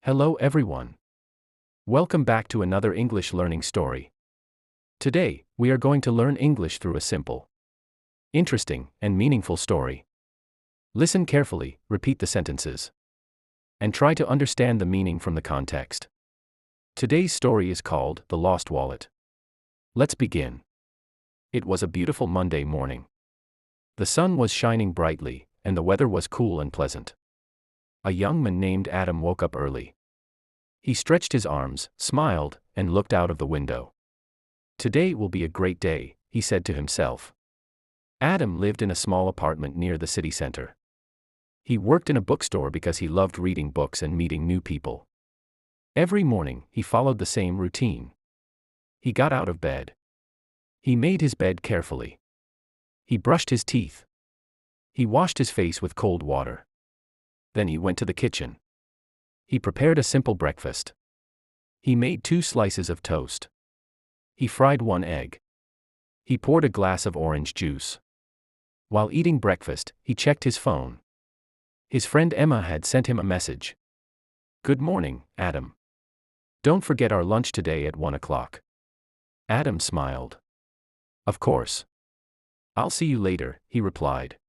Hello everyone. Welcome back to another English learning story. Today, we are going to learn English through a simple, interesting, and meaningful story. Listen carefully, repeat the sentences, and try to understand the meaning from the context. Today's story is called The Lost Wallet. Let's begin. It was a beautiful Monday morning. The sun was shining brightly, and the weather was cool and pleasant. A young man named Adam woke up early. He stretched his arms, smiled, and looked out of the window. Today will be a great day, he said to himself. Adam lived in a small apartment near the city center. He worked in a bookstore because he loved reading books and meeting new people. Every morning, he followed the same routine. He got out of bed. He made his bed carefully. He brushed his teeth. He washed his face with cold water. Then he went to the kitchen. He prepared a simple breakfast. He made 2 slices of toast. He fried 1 egg. He poured a glass of orange juice. While eating breakfast, he checked his phone. His friend Emma had sent him a message. "Good morning, Adam. Don't forget our lunch today at 1 o'clock." Adam smiled. "Of course. I'll see you later," he replied.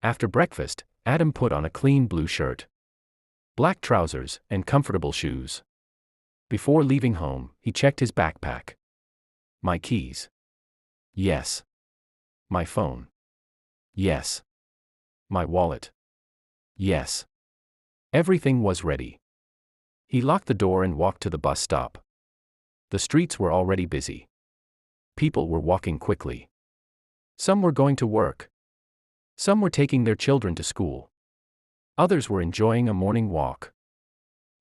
After breakfast, Adam put on a clean blue shirt, black trousers, and comfortable shoes. Before leaving home, he checked his backpack. My keys? Yes. My phone? Yes. My wallet? Yes. Everything was ready. He locked the door and walked to the bus stop. The streets were already busy. People were walking quickly. Some were going to work. Some were taking their children to school. Others were enjoying a morning walk.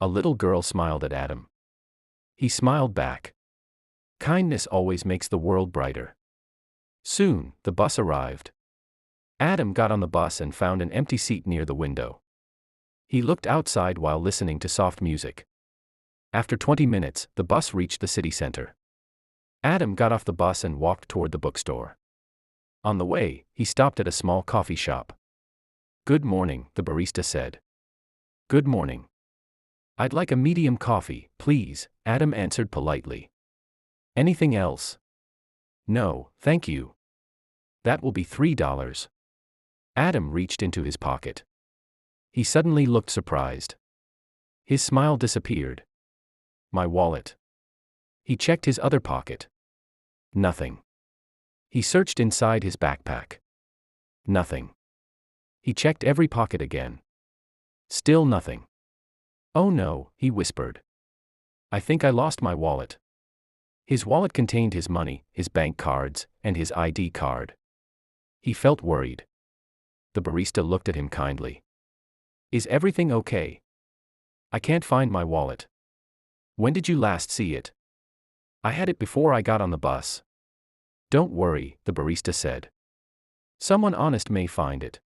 A little girl smiled at Adam. He smiled back. Kindness always makes the world brighter. Soon, the bus arrived. Adam got on the bus and found an empty seat near the window. He looked outside while listening to soft music. After 20 minutes, the bus reached the city center. Adam got off the bus and walked toward the bookstore. On the way, he stopped at a small coffee shop. "Good morning," the barista said. "Good morning. I'd like a medium coffee, please," Adam answered politely. "Anything else?" "No, thank you." "That will be $3. Adam reached into his pocket. He suddenly looked surprised. His smile disappeared. My wallet. He checked his other pocket. Nothing. He searched inside his backpack. Nothing. He checked every pocket again. Still nothing. "Oh no," he whispered. "I think I lost my wallet." His wallet contained his money, his bank cards, and his ID card. He felt worried. The barista looked at him kindly. "Is everything okay?" "I can't find my wallet." "When did you last see it?" "I had it before I got on the bus." "Don't worry," the barista said. "Someone honest may find it."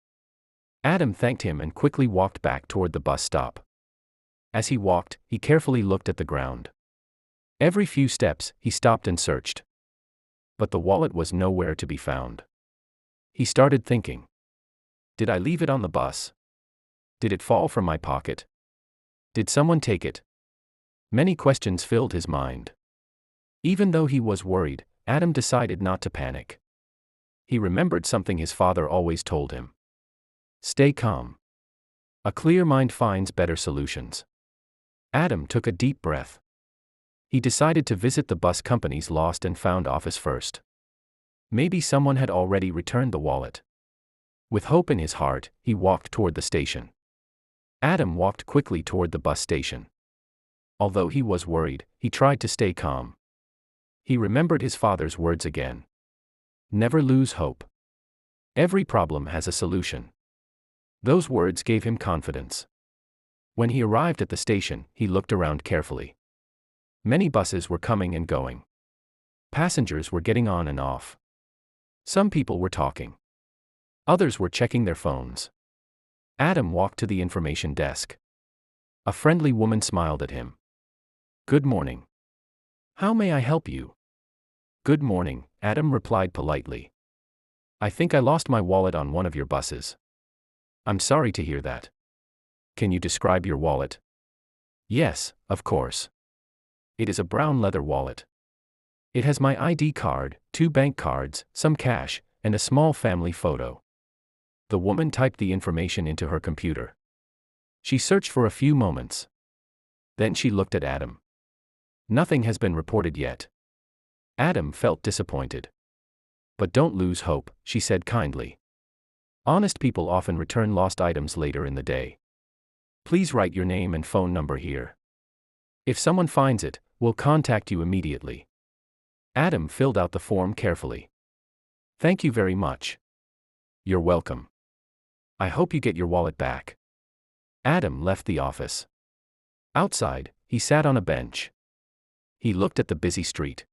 Adam thanked him and quickly walked back toward the bus stop. As he walked, he carefully looked at the ground. Every few steps, he stopped and searched. But the wallet was nowhere to be found. He started thinking. Did I leave it on the bus? Did it fall from my pocket? Did someone take it? Many questions filled his mind. Even though he was worried, Adam decided not to panic. He remembered something his father always told him. Stay calm. A clear mind finds better solutions. Adam took a deep breath. He decided to visit the bus company's lost and found office first. Maybe someone had already returned the wallet. With hope in his heart, he walked toward the station. Adam walked quickly toward the bus station. Although he was worried, he tried to stay calm. He remembered his father's words again. Never lose hope. Every problem has a solution. Those words gave him confidence. When he arrived at the station, he looked around carefully. Many buses were coming and going. Passengers were getting on and off. Some people were talking. Others were checking their phones. Adam walked to the information desk. A friendly woman smiled at him. "Good morning. How may I help you?" "Good morning," Adam replied politely. "I think I lost my wallet on one of your buses." "I'm sorry to hear that. Can you describe your wallet?" Yes, of course. It is a brown leather wallet. It has my ID card, 2 bank cards, some cash, and a small family photo. The woman typed the information into her computer. She searched for a few moments. Then she looked at Adam. Nothing has been reported yet. Adam felt disappointed. But don't lose hope, she said kindly. Honest people often return lost items later in the day. Please write your name and phone number here. If someone finds it, we'll contact you immediately. Adam filled out the form carefully. Thank you very much. You're welcome. I hope you get your wallet back. Adam left the office. Outside, he sat on a bench. He looked at the busy street.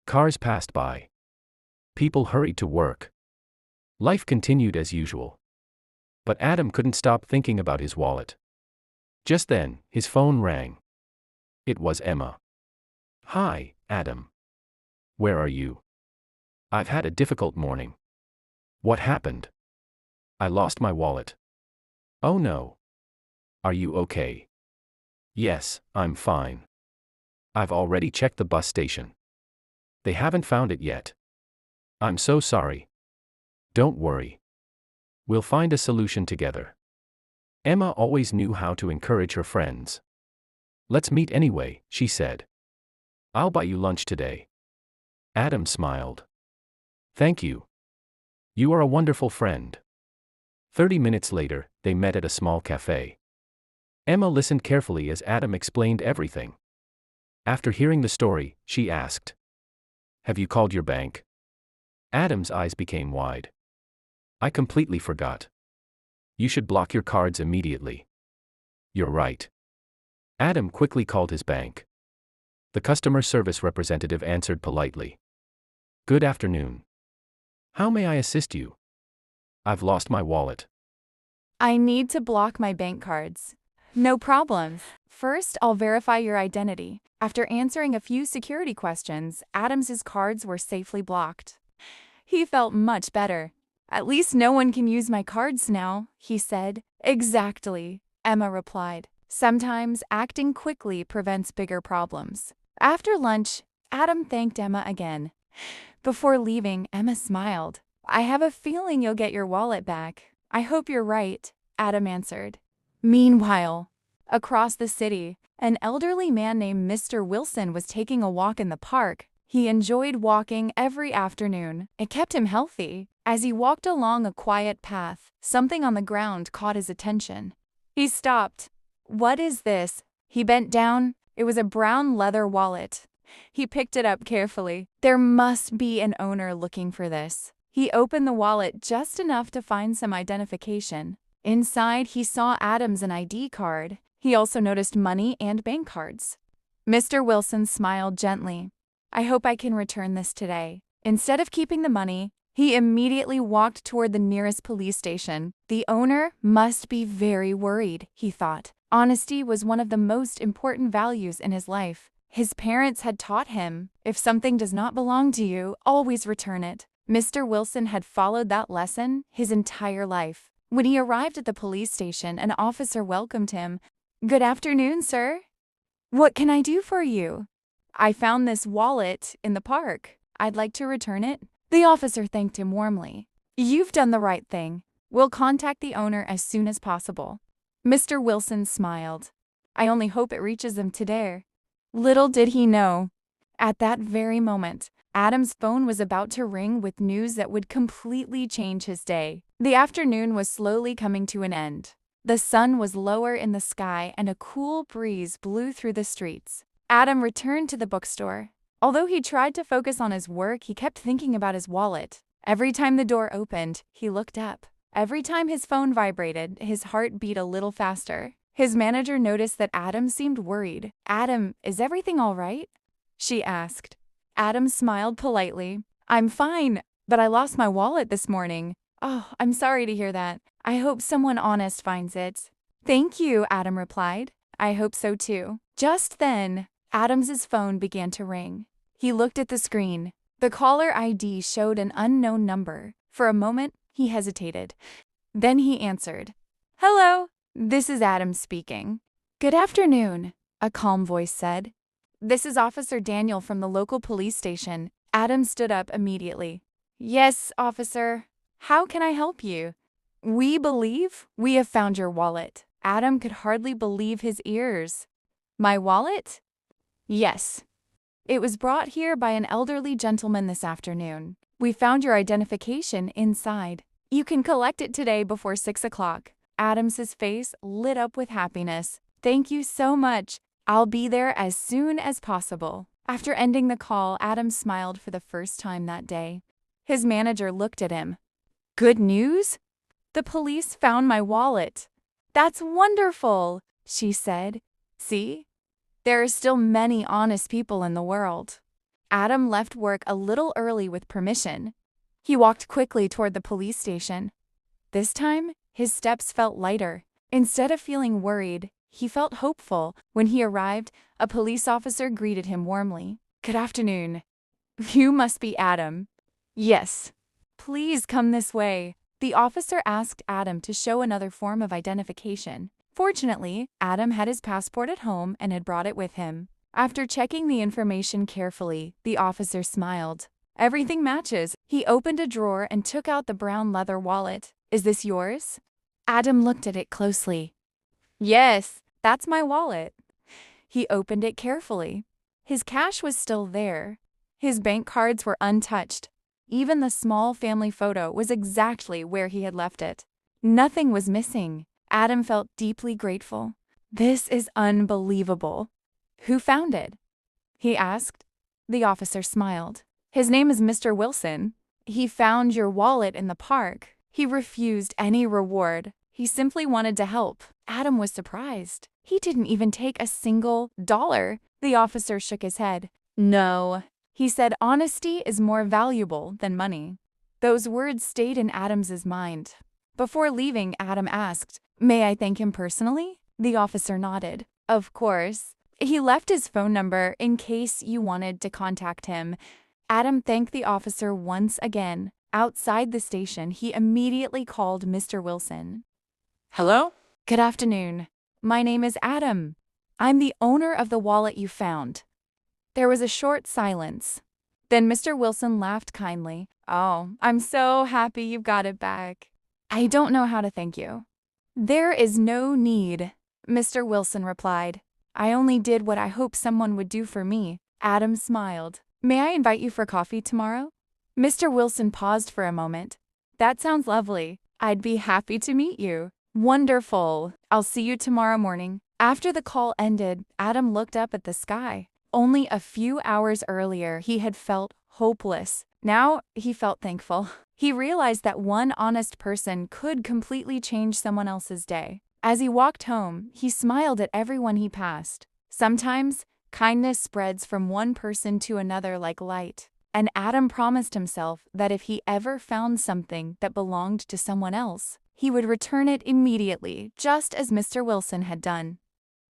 Cars passed by. People hurried to work. Life continued as usual. But Adam couldn't stop thinking about his wallet. Just then, his phone rang. It was Emma. Hi, Adam. Where are you? I've had a difficult morning. What happened? I lost my wallet. Oh no. Are you okay? Yes, I'm fine. I've already checked the bus station. They haven't found it yet. I'm so sorry. Don't worry. We'll find a solution together. Emma always knew how to encourage her friends. Let's meet anyway, she said. I'll buy you lunch today. Adam smiled. Thank you. You are a wonderful friend. 30 minutes later, they met at a small cafe. Emma listened carefully as Adam explained everything. After hearing the story, she asked, Have you called your bank? Adam's eyes became wide. I completely forgot. You should block your cards immediately. You're right. Adam quickly called his bank. The customer service representative answered politely. Good afternoon. How may I assist you? I've lost my wallet. I need to block my bank cards. No problem. First, I'll verify your identity. After answering a few security questions, Adam's cards were safely blocked. He felt much better. At least no one can use my cards now, he said. Exactly, Emma replied. Sometimes acting quickly prevents bigger problems. After lunch, Adam thanked Emma again. Before leaving, Emma smiled. I have a feeling you'll get your wallet back. I hope you're right, Adam answered. Meanwhile, across the city, an elderly man named Mr. Wilson was taking a walk in the park. He enjoyed walking every afternoon. It kept him healthy. As he walked along a quiet path, something on the ground caught his attention. He stopped. What is this? He bent down. It was a brown leather wallet. He picked it up carefully. There must be an owner looking for this. He opened the wallet just enough to find some identification. Inside, he saw Adam's ID card. He also noticed money and bank cards. Mr. Wilson smiled gently. I hope I can return this today. Instead of keeping the money, he immediately walked toward the nearest police station. The owner must be very worried, he thought. Honesty was one of the most important values in his life. His parents had taught him, if something does not belong to you, always return it. Mr. Wilson had followed that lesson his entire life. When he arrived at the police station, an officer welcomed him. Good afternoon, sir. What can I do for you? I found this wallet in the park. I'd like to return it. The officer thanked him warmly. You've done the right thing. We'll contact the owner as soon as possible. Mr. Wilson smiled. I only hope it reaches him today. Little did he know. At that very moment, Adam's phone was about to ring with news that would completely change his day. The afternoon was slowly coming to an end. The sun was lower in the sky and a cool breeze blew through the streets. Adam returned to the bookstore. Although he tried to focus on his work, he kept thinking about his wallet. Every time the door opened, he looked up. Every time his phone vibrated, his heart beat a little faster. His manager noticed that Adam seemed worried. Adam, is everything all right? She asked. Adam smiled politely. I'm fine, but I lost my wallet this morning. Oh, I'm sorry to hear that. I hope someone honest finds it. Thank you, Adam replied. I hope so too. Just then, Adam's phone began to ring. He looked at the screen. The caller ID showed an unknown number. For a moment, he hesitated. Then he answered. Hello, this is Adam speaking. Good afternoon. a calm voice said. "This is Officer Daniel from the local police station." Adam stood up immediately. "Yes, officer. How can I help you?" "We believe we have found your wallet." Adam could hardly believe his ears. "My wallet?" "Yes. It was brought here by an elderly gentleman this afternoon. We found your identification inside. You can collect it today before 6 o'clock. Adam's face lit up with happiness. "Thank you so much. I'll be there as soon as possible." After ending the call, Adam smiled for the first time that day. His manager looked at him. "Good news? The police found my wallet." "That's wonderful," she said. "See? There are still many honest people in the world." Adam left work a little early with permission. He walked quickly toward the police station. This time, his steps felt lighter. Instead of feeling worried, he felt hopeful. When he arrived, a police officer greeted him warmly. "Good afternoon. You must be Adam." "Yes." "Please come this way." The officer asked Adam to show another form of identification. Fortunately, Adam had his passport at home and had brought it with him. After checking the information carefully, the officer smiled. "Everything matches." He opened a drawer and took out the brown leather wallet. "Is this yours?" Adam looked at it closely. "Yes, that's my wallet." He opened it carefully. His cash was still there. His bank cards were untouched. Even the small family photo was exactly where he had left it. Nothing was missing. Adam felt deeply grateful. "This is unbelievable." "Who found it?" he asked. The officer smiled. "His name is Mr. Wilson. He found your wallet in the park. He refused any reward. He simply wanted to help." Adam was surprised. "He didn't even take a single dollar." The officer shook his head. "No." He said honesty is more valuable than money. Those words stayed in Adam's mind. Before leaving, Adam asked, "May I thank him personally?" The officer nodded. "Of course." He left his phone number in case you wanted to contact him. Adam thanked the officer once again. Outside the station, he immediately called Mr. Wilson. Hello? "Good afternoon. My name is Adam. I'm the owner of the wallet you found." There was a short silence. Then Mr. Wilson laughed kindly. "Oh, I'm so happy you got it back. I don't know how to thank you." "There is no need," Mr. Wilson replied. "I only did what I hoped someone would do for me." Adam smiled. "May I invite you for coffee tomorrow?" Mr. Wilson paused for a moment. "That sounds lovely. I'd be happy to meet you." "Wonderful. I'll see you tomorrow morning." After the call ended, Adam looked up at the sky. Only a few hours earlier, he had felt hopeless. Now, he felt thankful. He realized that one honest person could completely change someone else's day. As he walked home, he smiled at everyone he passed. Sometimes, kindness spreads from one person to another like light. And Adam promised himself that if he ever found something that belonged to someone else, he would return it immediately, just as Mr. Wilson had done.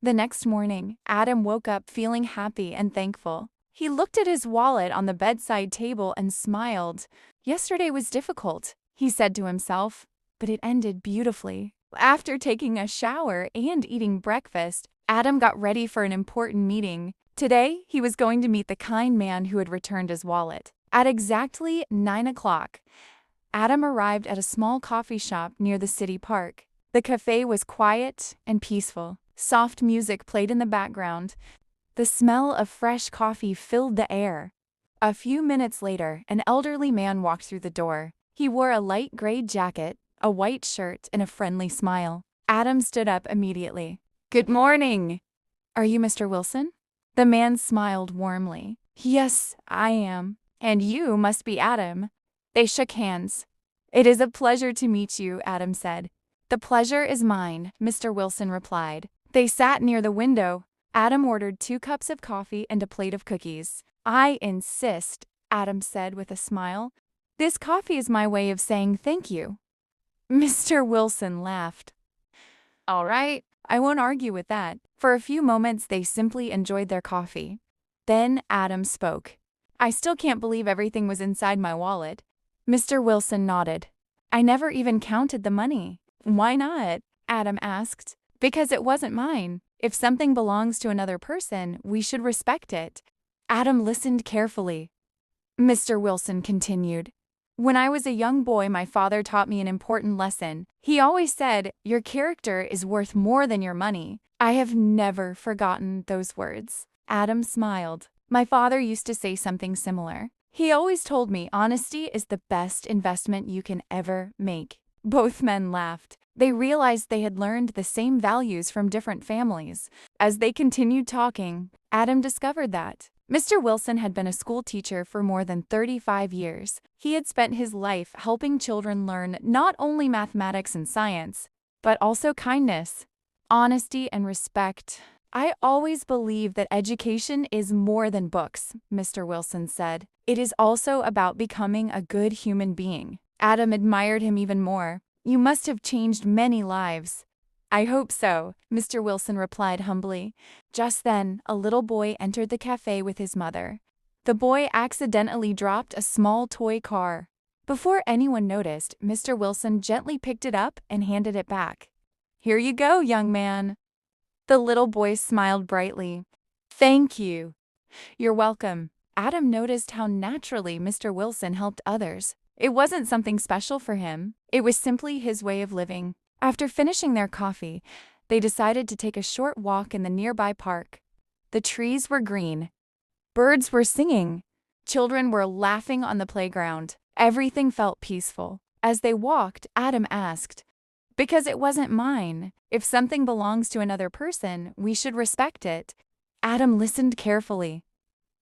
The next morning, Adam woke up feeling happy and thankful. He looked at his wallet on the bedside table and smiled. "Yesterday was difficult," he said to himself, "but it ended beautifully." After taking a shower and eating breakfast, Adam got ready for an important meeting. Today, he was going to meet the kind man who had returned his wallet. At exactly 9 o'clock, Adam arrived at a small coffee shop near the city park. The cafe was quiet and peaceful. Soft music played in the background. The smell of fresh coffee filled the air. A few minutes later, an elderly man walked through the door. He wore a light gray jacket, a white shirt, and a friendly smile. Adam stood up immediately. "Good morning." "Are you Mr. Wilson?" The man smiled warmly. "Yes, I am. And you must be Adam." They shook hands. "It is a pleasure to meet you," Adam said. "The pleasure is mine," Mr. Wilson replied. They sat near the window. Adam ordered 2 cups of coffee and a plate of cookies. "I insist," Adam said with a smile. "This coffee is my way of saying thank you." Mr. Wilson laughed. "All right, I won't argue with that." For a few moments, they simply enjoyed their coffee. Then Adam spoke. "I still can't believe everything was inside my wallet." Mr. Wilson nodded. "I never even counted the money." "Why not?" Adam asked. "Because it wasn't mine." If something belongs to another person, we should respect it. Adam listened carefully. Mr. Wilson continued. When I was a young boy, my father taught me an important lesson. He always said, "Your character is worth more than your money." I have never forgotten those words. Adam smiled. My father used to say something similar. He always told me honesty is the best investment you can ever make. Both men laughed. They realized they had learned the same values from different families. As they continued talking, Adam discovered that Mr. Wilson had been a school teacher for more than 35 years. He had spent his life helping children learn not only mathematics and science, but also kindness, honesty, and respect. I always believe that education is more than books, Mr. Wilson said. It is also about becoming a good human being. Adam admired him even more. You must have changed many lives. I hope so, Mr. Wilson replied humbly. Just then, a little boy entered the cafe with his mother. The boy accidentally dropped a small toy car. Before anyone noticed, Mr. Wilson gently picked it up and handed it back. Here you go, young man. The little boy smiled brightly. Thank you. You're welcome. Adam noticed how naturally Mr. Wilson helped others. It wasn't something special for him. It was simply his way of living. After finishing their coffee, they decided to take a short walk in the nearby park. The trees were green. Birds were singing. Children were laughing on the playground. Everything felt peaceful. As they walked, Adam asked, "Because it wasn't mine. If something belongs to another person, we should respect it." Adam listened carefully.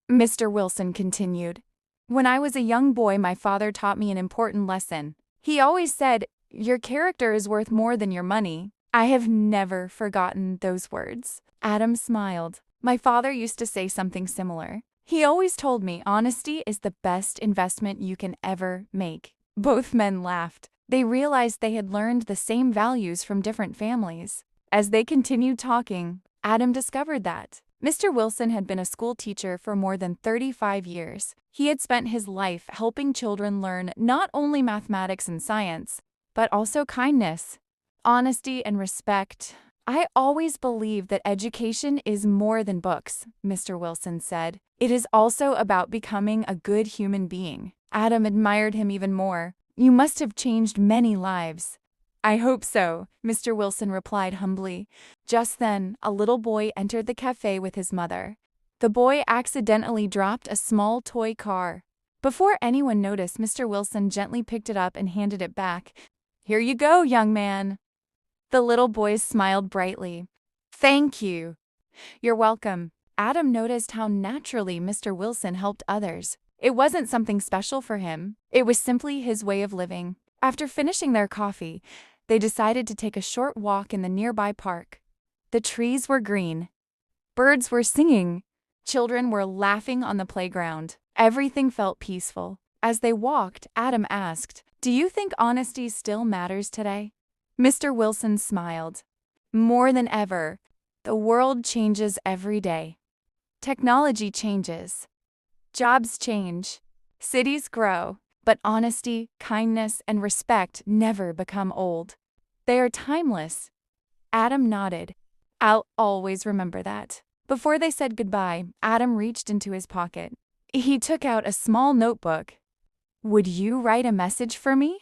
Mr. Wilson continued. When I was a young boy, my father taught me an important lesson. He always said, "Your character is worth more than your money." I have never forgotten those words. Adam smiled. My father used to say something similar. He always told me honesty is the best investment you can ever make. Both men laughed. They realized they had learned the same values from different families. As they continued talking, Adam discovered that Mr. Wilson had been a school teacher for more than 35 years. He had spent his life helping children learn not only mathematics and science, but also kindness, honesty, and respect. I always believe that education is more than books, Mr. Wilson said. It is also about becoming a good human being. Adam admired him even more. You must have changed many lives. I hope so, Mr. Wilson replied humbly. Just then, a little boy entered the cafe with his mother. The boy accidentally dropped a small toy car. Before anyone noticed, Mr. Wilson gently picked it up and handed it back. Here you go, young man. The little boy smiled brightly. Thank you. You're welcome. Adam noticed how naturally Mr. Wilson helped others. It wasn't something special for him. It was simply his way of living. After finishing their coffee, they decided to take a short walk in the nearby park. The trees were green. Birds were singing. Children were laughing on the playground. Everything felt peaceful. As they walked, Adam asked, "Do you think honesty still matters today?" Mr. Wilson smiled. More than ever. The world changes every day. Technology changes. Jobs change. Cities grow. But honesty, kindness, and respect never become old. They are timeless. Adam nodded. I'll always remember that. Before they said goodbye, Adam reached into his pocket. He took out a small notebook. Would you write a message for me?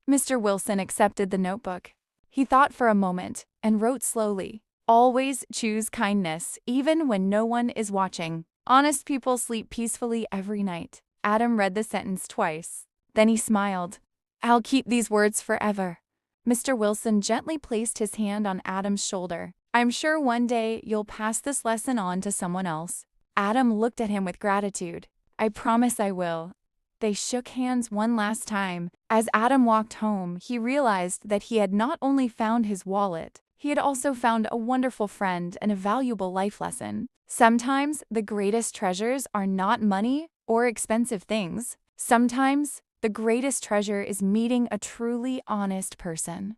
Mr. Wilson accepted the notebook. He thought for a moment and wrote slowly. Always choose kindness, even when no one is watching. Honest people sleep peacefully every night. Adam read the sentence twice. Then he smiled. I'll keep these words forever. Mr. Wilson gently placed his hand on Adam's shoulder. I'm sure one day you'll pass this lesson on to someone else. Adam looked at him with gratitude. I promise I will. They shook hands one last time. As Adam walked home, he realized that he had not only found his wallet, he had also found a wonderful friend and a valuable life lesson. Sometimes the greatest treasures are not money or expensive things. Sometimes the greatest treasure is meeting a truly honest person.